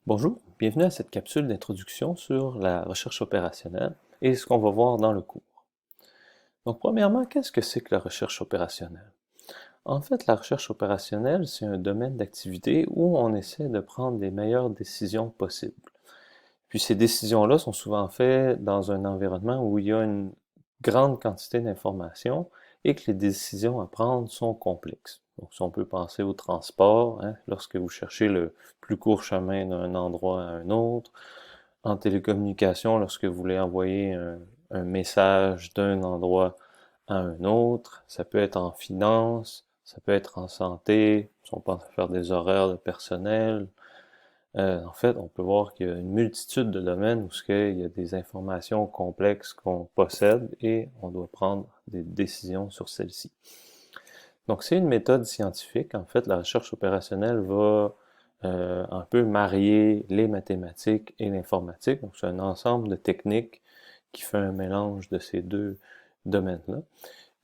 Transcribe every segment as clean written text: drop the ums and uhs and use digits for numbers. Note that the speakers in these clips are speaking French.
Bonjour, bienvenue à cette capsule d'introduction sur la recherche opérationnelle et ce qu'on va voir dans le cours. Donc, premièrement, qu'est-ce que c'est que la recherche opérationnelle? En fait, la recherche opérationnelle, c'est un domaine d'activité où on essaie de prendre les meilleures décisions possibles. Puis ces décisions-là sont souvent faites dans un environnement où il y a une grande quantité d'informations et que les décisions à prendre sont complexes. Donc, si on peut penser au transport, hein, lorsque vous cherchez le plus court chemin d'un endroit à un autre, en télécommunication, lorsque vous voulez envoyer un message d'un endroit à un autre, ça peut être en finance, ça peut être en santé, si on pense à faire des horaires de personnel, en fait, on peut voir qu'il y a une multitude de domaines où il y a des informations complexes qu'on possède et on doit prendre des décisions sur celles-ci. Donc, c'est une méthode scientifique. En fait, la recherche opérationnelle va un peu marier les mathématiques et l'informatique. Donc, c'est un ensemble de techniques qui fait un mélange de ces deux domaines-là.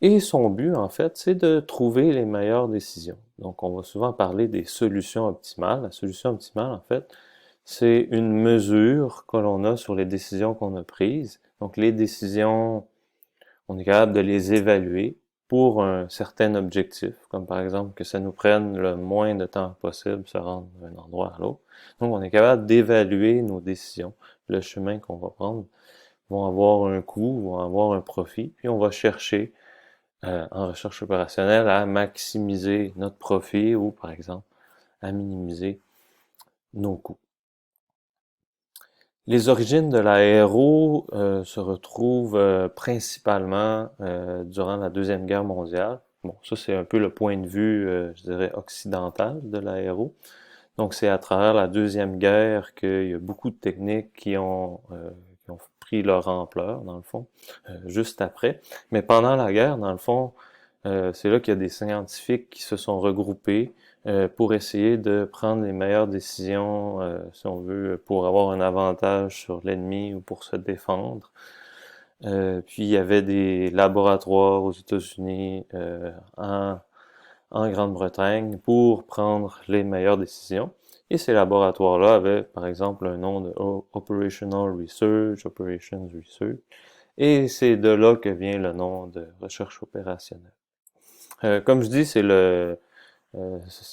Et son but, en fait, c'est de trouver les meilleures décisions. Donc, on va souvent parler des solutions optimales. La solution optimale, en fait, c'est une mesure que l'on a sur les décisions qu'on a prises. Donc, les décisions, on est capable de les évaluer pour un certain objectif, comme par exemple que ça nous prenne le moins de temps possible se rendre d'un endroit à l'autre. Donc, on est capable d'évaluer nos décisions, le chemin qu'on va prendre vont avoir un coût, vont avoir un profit, puis on va chercher en recherche opérationnelle à maximiser notre profit ou, par exemple, à minimiser nos coûts. Les origines de l'aéro se retrouvent principalement durant la Deuxième Guerre mondiale. Bon, ça c'est un peu le point de vue, je dirais, occidental de l'aéro. Donc c'est à travers la Deuxième Guerre qu'il y a beaucoup de techniques qui ont pris leur ampleur, dans le fond, juste après. Mais pendant la guerre, dans le fond, c'est là qu'il y a des scientifiques qui se sont regroupés pour essayer de prendre les meilleures décisions, si on veut, pour avoir un avantage sur l'ennemi ou pour se défendre. Puis il y avait des laboratoires aux États-Unis, en Grande-Bretagne pour prendre les meilleures décisions. Et ces laboratoires-là avaient, par exemple, un nom de Operational Research, Operations Research, et c'est de là que vient le nom de recherche opérationnelle. Comme je dis, si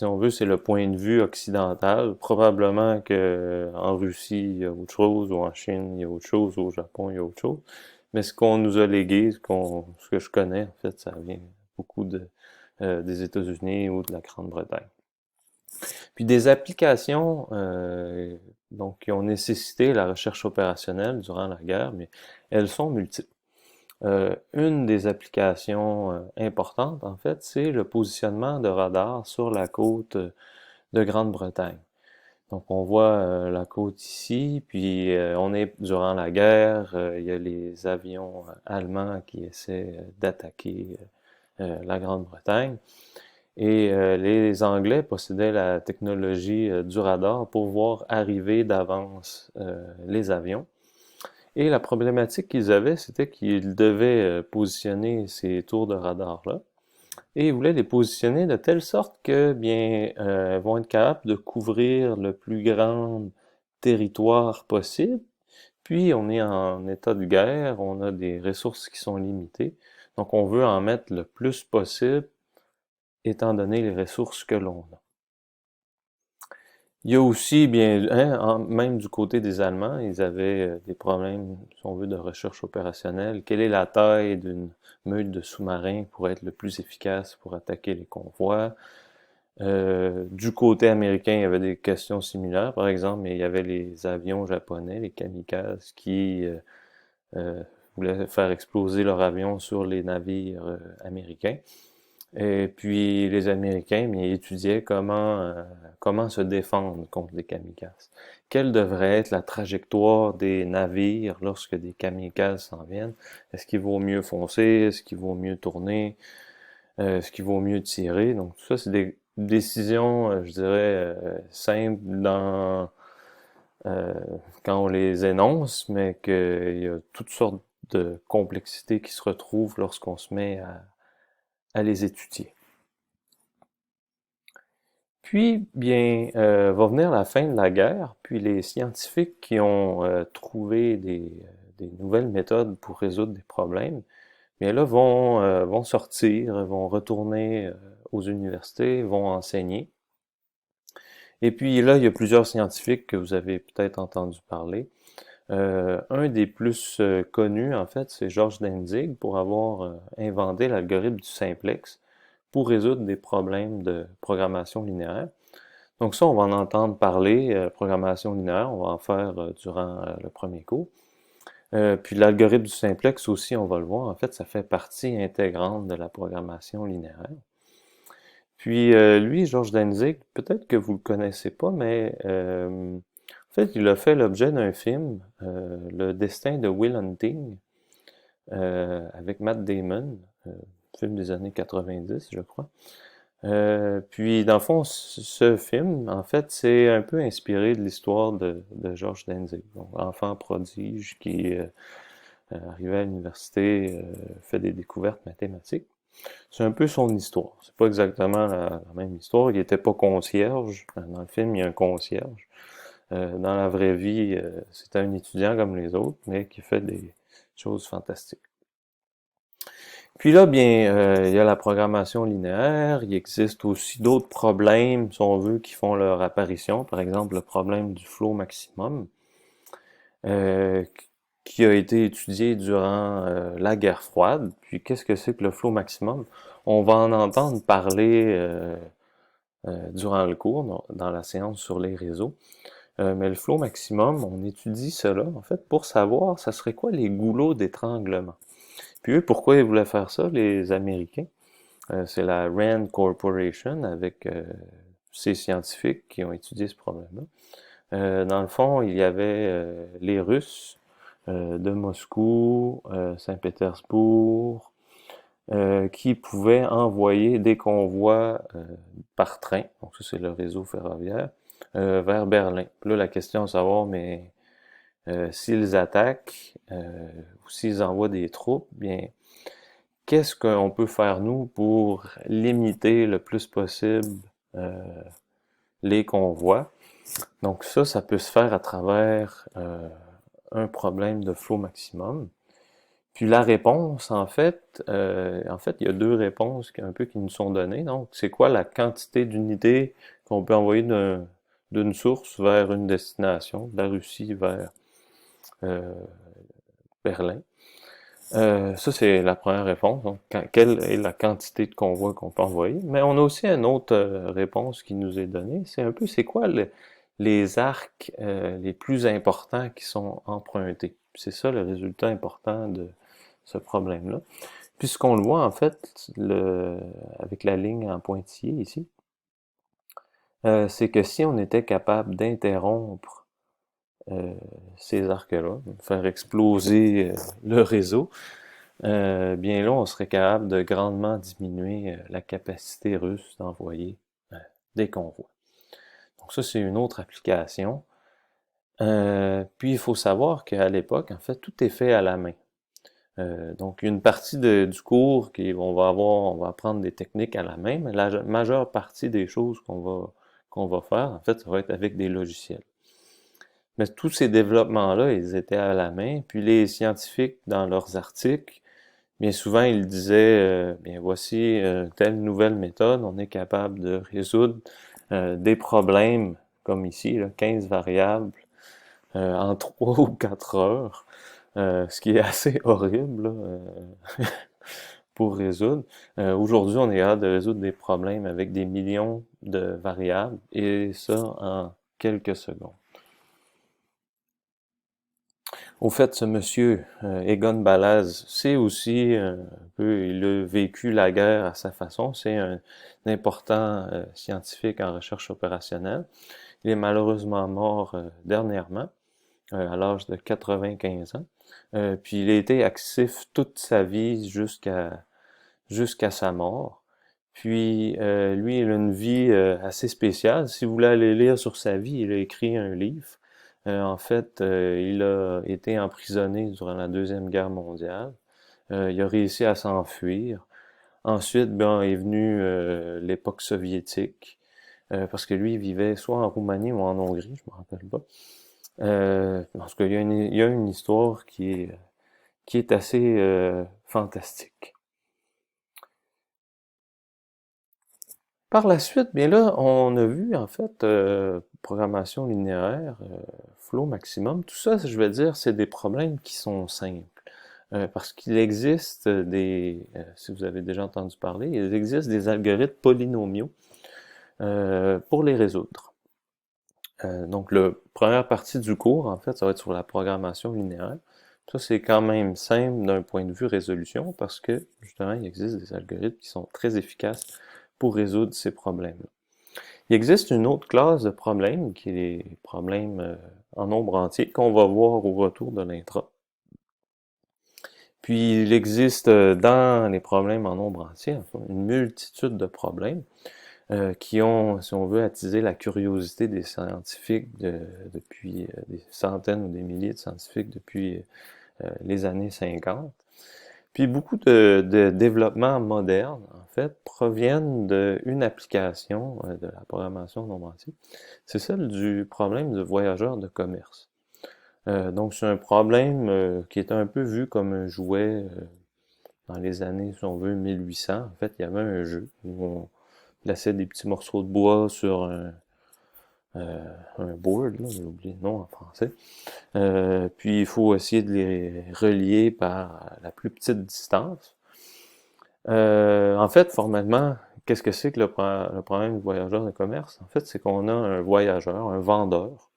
on veut, c'est le point de vue occidental. Probablement que en Russie, il y a autre chose, ou en Chine, il y a autre chose, ou au Japon, il y a autre chose. Mais ce qu'on nous a légué, ce que je connais, en fait, ça vient beaucoup des États-Unis ou de la Grande-Bretagne. Puis des applications donc, qui ont nécessité la recherche opérationnelle durant la guerre, mais elles sont multiples. Une des applications importantes, en fait, c'est le positionnement de radars sur la côte de Grande-Bretagne. Donc, on voit la côte ici, puis on est durant la guerre, il y a les avions allemands qui essaient d'attaquer la Grande-Bretagne. Et les Anglais possédaient la technologie du radar pour voir arriver d'avance les avions. Et la problématique qu'ils avaient, c'était qu'ils devaient positionner ces tours de radar-là. Et ils voulaient les positionner de telle sorte que, bien, vont être capables de couvrir le plus grand territoire possible. Puis, on est en état de guerre, on a des ressources qui sont limitées. Donc, on veut en mettre le plus possible, étant donné les ressources que l'on a. Il y a aussi, bien, hein, même du côté des Allemands, ils avaient des problèmes, si on veut, de recherche opérationnelle. Quelle est la taille d'une meute de sous-marins pour être le plus efficace pour attaquer les convois? Du côté américain, il y avait des questions similaires, par exemple, mais il y avait les avions japonais, les kamikazes, qui euh, voulaient faire exploser leur avion sur les navires américains. Et puis les Américains, mais ils étudiaient comment se défendre contre des kamikazes. Quelle devrait être la trajectoire des navires lorsque des kamikazes s'en viennent? Est-ce qu'il vaut mieux foncer? Est-ce qu'il vaut mieux tourner? Est-ce qu'il vaut mieux tirer? Donc tout ça, c'est des décisions, je dirais, simples euh, quand on les énonce, mais qu'il y a toutes sortes de complexités qui se retrouvent lorsqu'on se met à les étudier. Puis, bien, va venir la fin de la guerre, puis les scientifiques qui ont trouvé des nouvelles méthodes pour résoudre des problèmes, bien là, vont sortir, vont retourner aux universités, vont enseigner. Et puis là, il y a plusieurs scientifiques que vous avez peut-être entendu parler. Un des plus connus, en fait, c'est George Dantzig pour avoir inventé l'algorithme du simplex pour résoudre des problèmes de programmation linéaire. Donc ça, on va en entendre parler, programmation linéaire, on va en faire durant le premier cours. Puis l'algorithme du simplex aussi, on va le voir, en fait, ça fait partie intégrante de la programmation linéaire. Puis lui, George Dantzig, peut-être que vous le connaissez pas, mais en fait, il a fait l'objet d'un film, Le destin de Will Hunting, avec Matt Damon, film des années 90, je crois. Puis, dans le fond, ce film, en fait, c'est un peu inspiré de l'histoire de George Dantzig, donc enfant prodige qui arrivé à l'université, fait des découvertes mathématiques. C'est un peu son histoire. C'est pas exactement la même histoire. Il était pas concierge. Dans le film, il y a un concierge. Dans la vraie vie, c'est un étudiant comme les autres, mais qui fait des choses fantastiques. Puis là, bien, il y a la programmation linéaire. Il existe aussi d'autres problèmes, si on veut, qui font leur apparition. Par exemple, le problème du flot maximum, euh, qui a été étudié durant la guerre froide. Puis qu'est-ce que c'est que le flot maximum? On va en entendre parler durant le cours, dans la séance sur les réseaux. Mais le flot maximum, on étudie cela, en fait, pour savoir, ça serait quoi les goulots d'étranglement. Puis eux, pourquoi ils voulaient faire ça, les Américains? C'est la RAND Corporation, avec ces scientifiques qui ont étudié ce problème-là. Dans le fond, il y avait les Russes de Moscou, Saint-Pétersbourg, qui pouvaient envoyer des convois par train, donc ça c'est le réseau ferroviaire, vers Berlin. Puis là, la question est de savoir, mais s'ils attaquent ou s'ils envoient des troupes, bien, qu'est-ce qu'on peut faire nous pour limiter le plus possible euh, les convois? Donc ça peut se faire à travers un problème de flot maximum. Puis la réponse, en fait, il y a deux réponses un peu qui nous sont données. Donc, c'est quoi la quantité d'unités qu'on peut envoyer d'une source vers une destination, de la Russie vers euh, Berlin? Ça, c'est la première réponse. Donc, quelle est la quantité de convois qu'on peut envoyer? Mais on a aussi une autre réponse qui nous est donnée. C'est un peu, c'est quoi les arcs les plus importants qui sont empruntés? C'est ça le résultat important de ce problème-là. Puisqu'on le voit, en fait, avec la ligne en pointillé ici, c'est que si on était capable d'interrompre euh, ces arcs-là, faire exploser le réseau, bien là, on serait capable de grandement diminuer la capacité russe d'envoyer des convois. Donc ça, c'est une autre application. Puis il faut savoir qu'à l'époque, en fait, tout est fait à la main. Donc une partie du cours on va apprendre des techniques à la main, mais la majeure partie des choses qu'on va faire, en fait, ça va être avec des logiciels. Mais tous ces développements-là, ils étaient à la main, puis les scientifiques, dans leurs articles, bien souvent, ils disaient, bien voici telle nouvelle méthode, on est capable de résoudre des problèmes, comme ici, là, 15 variables en 3 ou 4 heures, ce qui est assez horrible là, pour résoudre. Aujourd'hui, on est capable de résoudre des problèmes avec des millions de variables, et ça en quelques secondes. Au fait, ce monsieur, Egon Balázs, c'est aussi un peu, il a vécu la guerre à sa façon. C'est un important scientifique en recherche opérationnelle. Il est malheureusement mort dernièrement, à l'âge de 95 ans. Puis il a été actif toute sa vie jusqu'à sa mort. Puis lui, il a une vie assez spéciale. Si vous voulez aller lire sur sa vie, il a écrit un livre. En fait, il a été emprisonné durant la Deuxième Guerre mondiale. Il a réussi à s'enfuir. Ensuite, ben, est venue l'époque soviétique. parce que lui, il vivait soit en Roumanie ou en Hongrie, je me rappelle pas. Parce qu'il y a une histoire qui est assez fantastique. Par la suite, bien là, on a vu en fait programmation linéaire, flow maximum. Tout ça, je vais dire, c'est des problèmes qui sont simples. Parce qu'il existe si vous avez déjà entendu parler, il existe des algorithmes polynomiaux pour les résoudre. Donc, la première partie du cours, en fait, ça va être sur la programmation linéaire. Ça, c'est quand même simple d'un point de vue résolution parce que, justement, il existe des algorithmes qui sont très efficaces pour résoudre ces problèmes-là. Il existe une autre classe de problèmes qui est les problèmes en nombre entier qu'on va voir au retour de l'intra. Puis, il existe dans les problèmes en nombre entier, enfin, une multitude de problèmes qui ont, si on veut, attisé la curiosité des scientifiques depuis des centaines ou des milliers de scientifiques depuis les années 50. Puis beaucoup de développements modernes, en fait, proviennent d'une application de la programmation nombre entier. C'est celle du problème de voyageurs de commerce. Donc c'est un problème qui est un peu vu comme un jouet dans les années, si on veut, 1800. En fait, il y avait un jeu où on plaçait des petits morceaux de bois sur un board, là, j'ai oublié le nom en français. Puis il faut essayer de les relier par la plus petite distance. En fait, formellement, qu'est-ce que c'est que le problème du voyageur de commerce? En fait, c'est qu'on a un voyageur, un vendeur,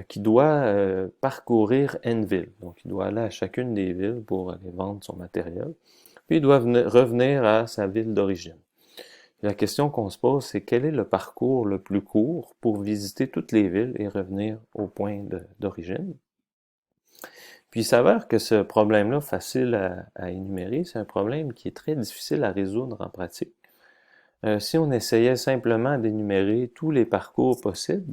qui doit parcourir N villes. Donc, il doit aller à chacune des villes pour aller vendre son matériel. Puis, il doit revenir à sa ville d'origine. La question qu'on se pose, c'est quel est le parcours le plus court pour visiter toutes les villes et revenir au point d'origine? Puis il s'avère que ce problème-là, facile à énumérer, c'est un problème qui est très difficile à résoudre en pratique. Si on essayait simplement d'énumérer tous les parcours possibles,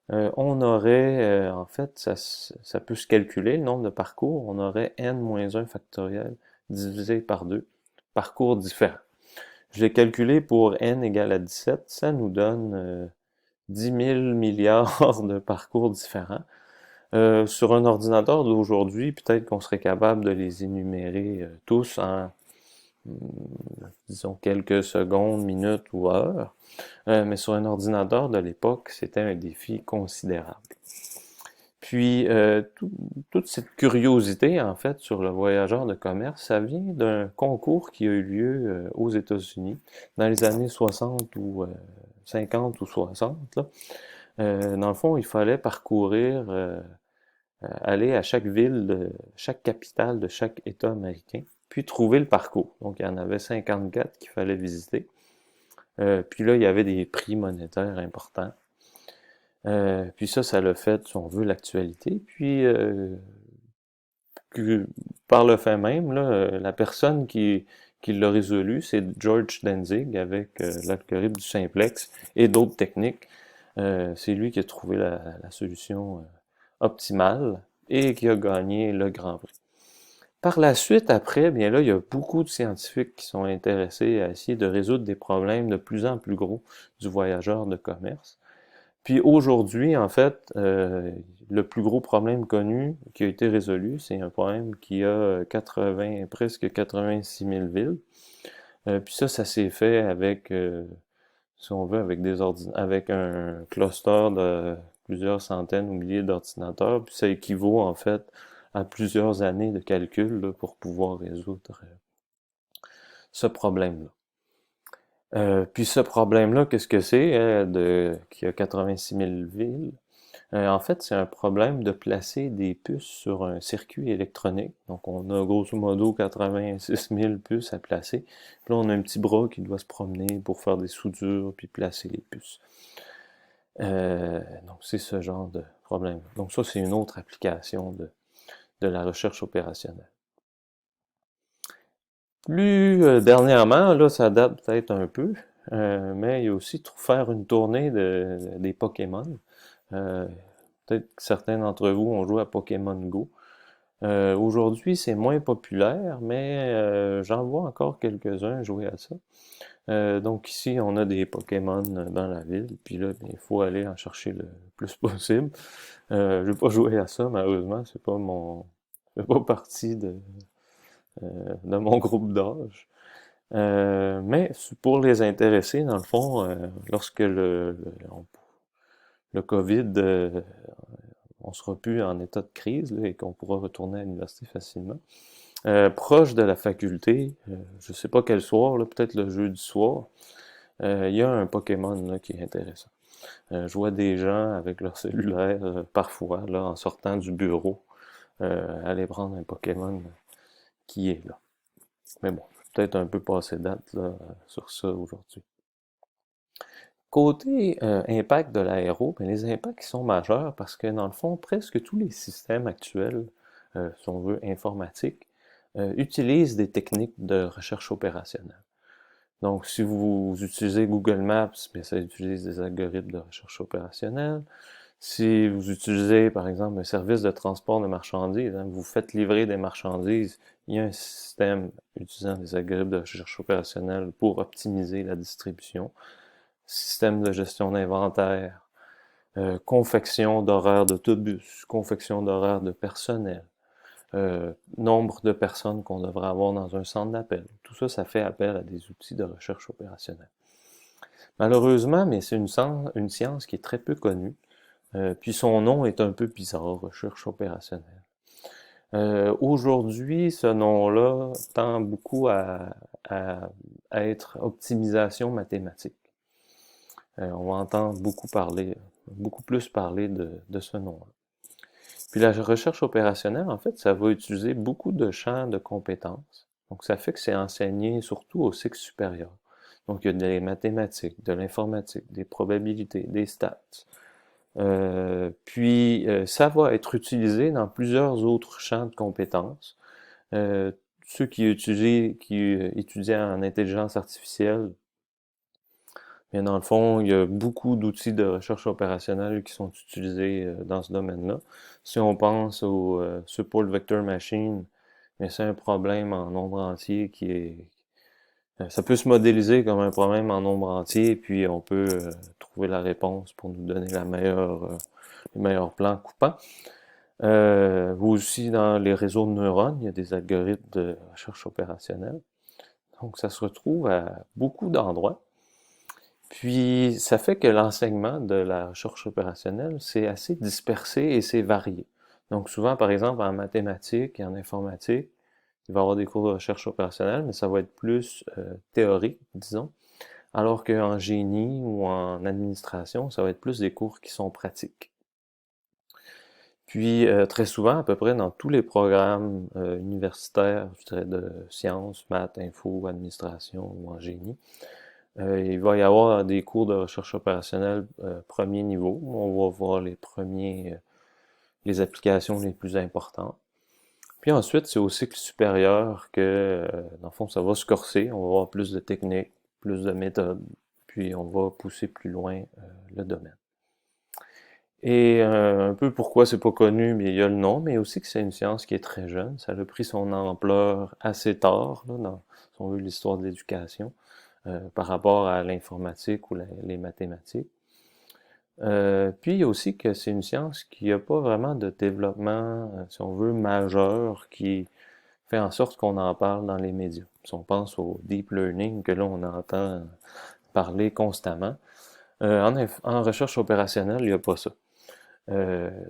on aurait, en fait, ça peut se calculer, le nombre de parcours, on aurait n-1 factoriel divisé par 2 parcours différents. Je l'ai calculé pour n égale à 17, ça nous donne 10 000 milliards de parcours différents. Sur un ordinateur d'aujourd'hui, peut-être qu'on serait capable de les énumérer tous en, disons, quelques secondes, minutes ou heures. Mais sur un ordinateur de l'époque, c'était un défi considérable. Puis, toute cette curiosité, en fait, sur le voyageur de commerce, ça vient d'un concours qui a eu lieu aux États-Unis dans les années 60 ou 50 ou 60. Là. Dans le fond, il fallait parcourir aller à chaque ville, chaque capitale de chaque État américain, puis trouver le parcours. Donc, il y en avait 54 qu'il fallait visiter. Puis là, il y avait des prix monétaires importants. Puis ça l'a fait, si on veut, l'actualité. Puis, par le fait même, là, la personne qui l'a résolu, c'est George Danzig avec l'algorithme du simplex et d'autres techniques. C'est lui qui a trouvé la solution optimale et qui a gagné le Grand Prix. Par la suite, après, bien là, il y a beaucoup de scientifiques qui sont intéressés à essayer de résoudre des problèmes de plus en plus gros du voyageur de commerce. Puis aujourd'hui, en fait, le plus gros problème connu qui a été résolu, c'est un problème qui a presque 86 000 villes. Puis ça s'est fait avec, si on veut, avec un cluster de plusieurs centaines ou milliers d'ordinateurs. Puis ça équivaut en fait à plusieurs années de calcul là, pour pouvoir résoudre ce problème-là. Puis ce problème-là, qu'est-ce que c'est qu'il y a 86 000 villes? En fait, c'est un problème de placer des puces sur un circuit électronique. Donc, on a grosso modo 86 000 puces à placer. Puis là, on a un petit bras qui doit se promener pour faire des soudures puis placer les puces. Donc, c'est ce genre de problème. Donc, ça, c'est une autre application de la recherche opérationnelle. Plus dernièrement, là, ça date peut-être un peu, mais il y a aussi faire une tournée des Pokémon. Peut-être que certains d'entre vous ont joué à Pokémon Go. Aujourd'hui, c'est moins populaire, mais j'en vois encore quelques-uns jouer à ça. Donc ici, on a des Pokémon dans la ville, puis là, ben, il faut aller en chercher le plus possible. Je vais pas jouer à ça, malheureusement, c'est pas mon, c'est pas partie de mon groupe d'âge. Mais pour les intéressés, dans le fond, lorsque le COVID, on sera plus en état de crise là, et qu'on pourra retourner à l'université facilement, proche de la faculté, je sais pas quel soir, là, peut-être le jeudi soir, il y a un Pokémon là, qui est intéressant. Je vois des gens avec leur cellulaire, parfois, là, en sortant du bureau, aller prendre un Pokémon qui est là. Mais bon, peut-être un peu passé date là, sur ça aujourd'hui. Côté impact de l'aéro, ben, les impacts sont majeurs parce que dans le fond, presque tous les systèmes actuels, si on veut, informatiques, utilisent des techniques de recherche opérationnelle. Donc, si vous utilisez Google Maps, bien, ça utilise des algorithmes de recherche opérationnelle. Si vous utilisez, par exemple, un service de transport de marchandises, hein, vous faites livrer des marchandises, il y a un système utilisant des algorithmes de recherche opérationnelle pour optimiser la distribution. Système de gestion d'inventaire, confection d'horaires d'autobus, confection d'horaires de personnel, nombre de personnes qu'on devrait avoir dans un centre d'appel. Tout ça, ça fait appel à des outils de recherche opérationnelle. Malheureusement, mais c'est une science qui est très peu connue, puis son nom est un peu bizarre, recherche opérationnelle. Aujourd'hui, ce nom-là tend beaucoup à être optimisation mathématique. On va entendre beaucoup plus parler de ce nom-là. Puis la recherche opérationnelle, en fait, ça va utiliser beaucoup de champs de compétences. Donc, ça fait que c'est enseigné surtout au cycle supérieur. Donc, il y a des mathématiques, de l'informatique, des probabilités, des stats. Ça va être utilisé dans plusieurs autres champs de compétences. Ceux qui étudient en intelligence artificielle, bien, dans le fond, il y a beaucoup d'outils de recherche opérationnelle qui sont utilisés dans ce domaine-là. Si on pense au Support Vector Machine, mais c'est un problème en nombre entier qui est... ça peut se modéliser comme un problème en nombre entier, puis on peut trouver la réponse pour nous donner les meilleurs plans coupants. Aussi, dans les réseaux de neurones, il y a des algorithmes de recherche opérationnelle. Donc, ça se retrouve à beaucoup d'endroits. Puis, ça fait que l'enseignement de la recherche opérationnelle, c'est assez dispersé et c'est varié. Donc, souvent, par exemple, en mathématiques et en informatique, il va y avoir des cours de recherche opérationnelle, mais ça va être plus théorique, disons, alors qu'en génie ou en administration, ça va être plus des cours qui sont pratiques. Puis, très souvent, à peu près dans tous les programmes universitaires, je dirais de sciences, maths, info, administration ou en génie, il va y avoir des cours de recherche opérationnelle premier niveau. On va voir les applications les plus importantes. Puis ensuite, c'est au cycle supérieur que, dans le fond, ça va se corser. On va avoir plus de techniques, plus de méthodes, puis on va pousser plus loin le domaine. Et un peu pourquoi c'est pas connu, mais il y a le nom, mais aussi que c'est une science qui est très jeune. Ça a pris son ampleur assez tard, là, dans, si on veut, l'histoire de l'éducation, par rapport à l'informatique ou les mathématiques. Puis il y a aussi que c'est une science qui n'a pas vraiment de développement, si on veut, majeur, qui fait en sorte qu'on en parle dans les médias. Si on pense au deep learning, que là on entend parler constamment, en recherche opérationnelle, il n'y a pas ça.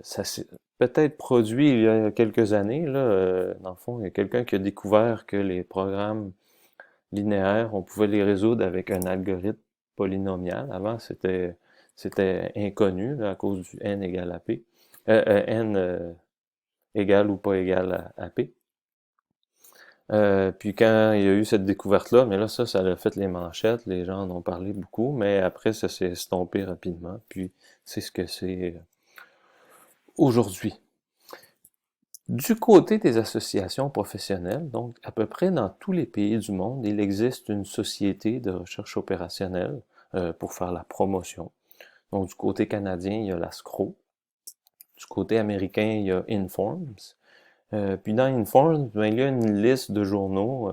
Ça s'est peut-être produit il y a quelques années, là, dans le fond, il y a quelqu'un qui a découvert que les programmes linéaires, on pouvait les résoudre avec un algorithme polynomial. Avant, c'était inconnu là, à cause du n égale à p. N égal ou pas égal à p. Puis quand il y a eu cette découverte-là, mais là, ça a fait les manchettes, les gens en ont parlé beaucoup, mais après, ça s'est estompé rapidement, puis c'est ce que c'est aujourd'hui. Du côté des associations professionnelles, donc à peu près dans tous les pays du monde, il existe une société de recherche opérationnelle pour faire la promotion. Donc du côté canadien, il y a la SCRO. Du côté américain, il y a Informs. Puis dans Informed, ben, il y a une liste de journaux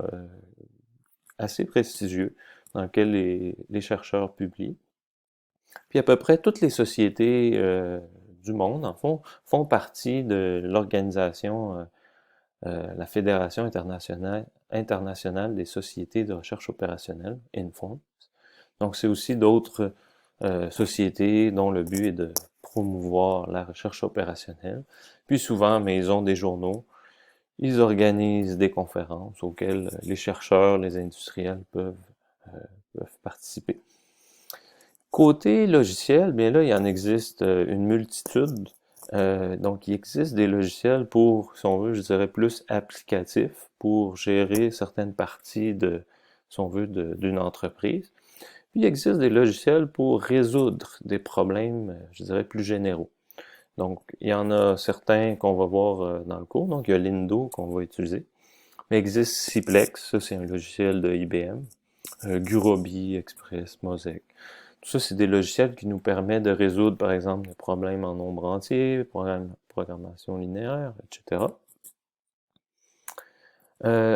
assez prestigieux dans lesquels les chercheurs publient. Puis à peu près toutes les sociétés du monde, en font partie de l'organisation, la Fédération internationale des sociétés de recherche opérationnelle, INFORMS. Donc c'est aussi d'autres sociétés dont le but est de promouvoir la recherche opérationnelle. Puis souvent, mais ils ont des journaux, ils organisent des conférences auxquelles les chercheurs, les industriels peuvent participer. Côté logiciel, bien là, il en existe une multitude. Donc, il existe des logiciels pour, si on veut, je dirais plus applicatifs, pour gérer certaines parties de, si on veut, d'une entreprise. Puis, il existe des logiciels pour résoudre des problèmes, je dirais, plus généraux. Donc, il y en a certains qu'on va voir dans le cours. Donc, il y a Lindo qu'on va utiliser. Mais il existe Ciplex, ça c'est un logiciel de IBM. Gurobi, Express, Mosaic. Tout ça, c'est des logiciels qui nous permettent de résoudre, par exemple, des problèmes en nombre entier, programmation linéaire, etc.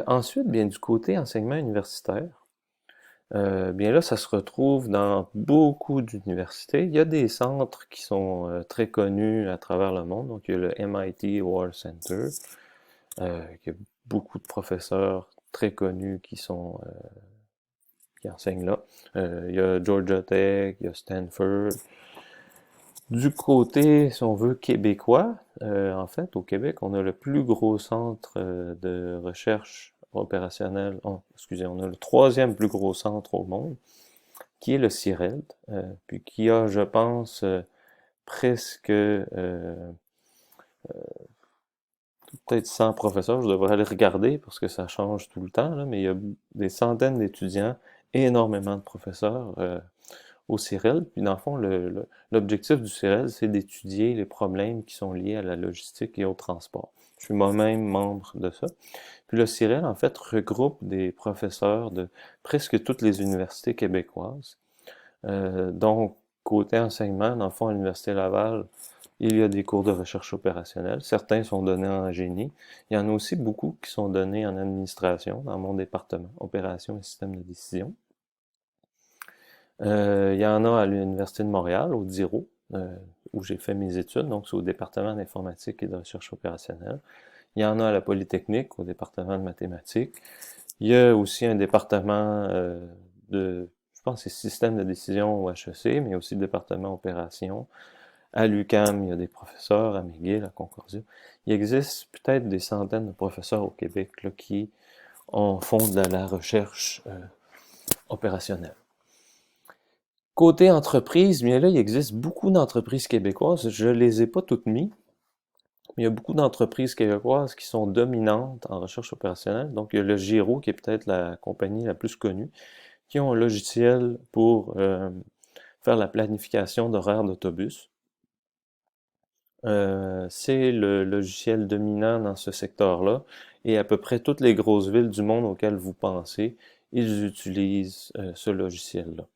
Ensuite, bien du côté enseignement universitaire, bien là, ça se retrouve dans beaucoup d'universités. Il y a des centres qui sont très connus à travers le monde. Donc, il y a le MIT War Center, qui a beaucoup de professeurs très connus qui enseignent là. Il y a Georgia Tech, il y a Stanford. Du côté, si on veut, québécois, en fait, au Québec, on a le plus gros centre de recherche opérationnelle. Oh, excusez, on a le troisième plus gros centre au monde, qui est le CIRELD, puis qui a, je pense, presque peut-être 100 professeurs. Je devrais aller regarder parce que ça change tout le temps, là, mais il y a des centaines d'étudiants, énormément de professeurs au CIREL. Puis dans le fond, l'objectif du CIREL, c'est d'étudier les problèmes qui sont liés à la logistique et au transport. Je suis moi-même membre de ça. Puis le CIREL, en fait, regroupe des professeurs de presque toutes les universités québécoises. Donc, côté enseignement, dans le fond, à l'Université Laval, il y a des cours de recherche opérationnelle. Certains sont donnés en génie. Il y en a aussi beaucoup qui sont donnés en administration, dans mon département, opération et système de décision. Il y en a à l'Université de Montréal, au DIRO, où j'ai fait mes études, donc c'est au département d'informatique et de recherche opérationnelle. Il y en a à la Polytechnique, au département de mathématiques. Il y a aussi un département je pense que c'est système de décision au HEC, mais aussi le département opération. À l'UQAM, il y a des professeurs, à McGill, à Concordia. Il existe peut-être des centaines de professeurs au Québec là, qui font de la recherche opérationnelle. Côté entreprise, bien là, il existe beaucoup d'entreprises québécoises. Je ne les ai pas toutes mises, mais il y a beaucoup d'entreprises québécoises qui sont dominantes en recherche opérationnelle. Donc, il y a le Giro, qui est peut-être la compagnie la plus connue, qui ont un logiciel pour faire la planification d'horaires d'autobus. C'est le logiciel dominant dans ce secteur-là, et à peu près toutes les grosses villes du monde auxquelles vous pensez, ils utilisent ce logiciel-là.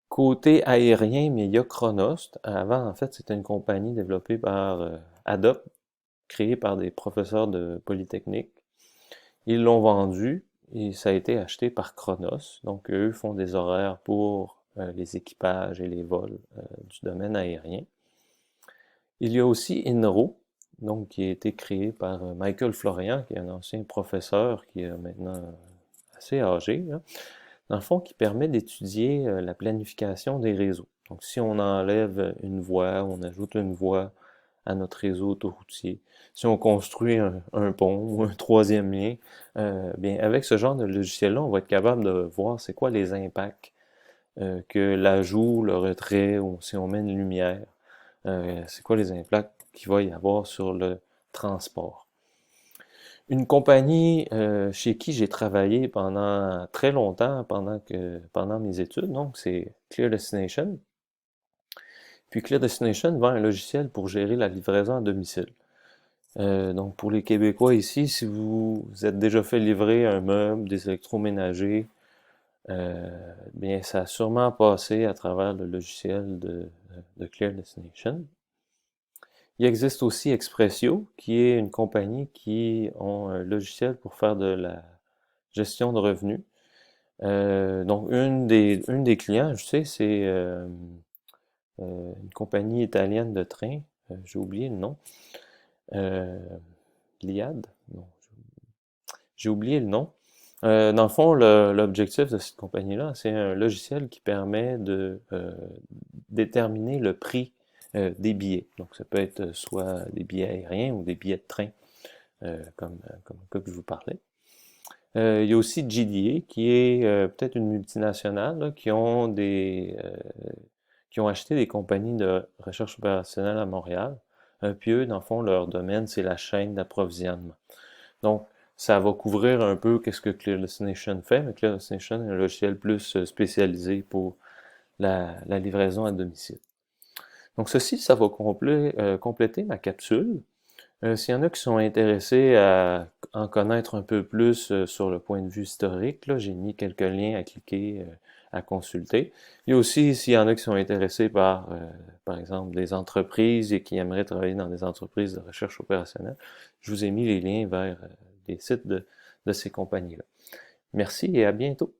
Côté aérien, mais il y a Chronost. Avant, en fait, c'était une compagnie développée par Adobe, créée par des professeurs de Polytechnique. Ils l'ont vendu et ça a été acheté par Chronos. Donc, eux font des horaires pour les équipages et les vols du domaine aérien. Il y a aussi INRO, donc qui a été créé par Michael Florian, qui est un ancien professeur qui est maintenant assez âgé, là. Dans le fond, qui permet d'étudier la planification des réseaux. Donc, si on enlève une voie, on ajoute une voie à notre réseau autoroutier, si on construit un pont ou un troisième lien, bien, avec ce genre de logiciel-là, on va être capable de voir c'est quoi les impacts que l'ajout, le retrait, ou si on met une lumière, c'est quoi les impacts qu'il va y avoir sur le transport. Une compagnie chez qui j'ai travaillé pendant très longtemps, pendant mes études, donc c'est Clear Destination. Puis Clear Destination vend un logiciel pour gérer la livraison à domicile. Donc pour les Québécois ici, si vous êtes déjà fait livrer un meuble, des électroménagers, bien ça a sûrement passé à travers le logiciel de Clear Destination. Il existe aussi Expressio, qui est une compagnie qui ont un logiciel pour faire de la gestion de revenus. Donc, une des clients, je sais, c'est une compagnie italienne de train. J'ai oublié le nom. Euh, Liad? Non, j'ai oublié le nom. Dans le fond, l'objectif de cette compagnie-là, c'est un logiciel qui permet de déterminer le prix des billets. Donc, ça peut être soit des billets aériens ou des billets de train, comme le cas que je vous parlais. Il y a aussi GDA, qui est peut-être une multinationale, là, qui ont acheté des compagnies de recherche opérationnelle à Montréal. Puis eux, dans le fond, leur domaine, c'est la chaîne d'approvisionnement. Donc, ça va couvrir un peu qu'est-ce que Clear Destination fait, mais Clear Destination est un logiciel plus spécialisé pour la livraison à domicile. Donc, ceci, ça va compléter ma capsule. S'il y en a qui sont intéressés à en connaître un peu plus sur le point de vue historique, là, j'ai mis quelques liens à cliquer, à consulter. Il y a aussi, s'il y en a qui sont intéressés par exemple, des entreprises et qui aimeraient travailler dans des entreprises de recherche opérationnelle, je vous ai mis les liens vers des sites de ces compagnies-là. Merci et à bientôt.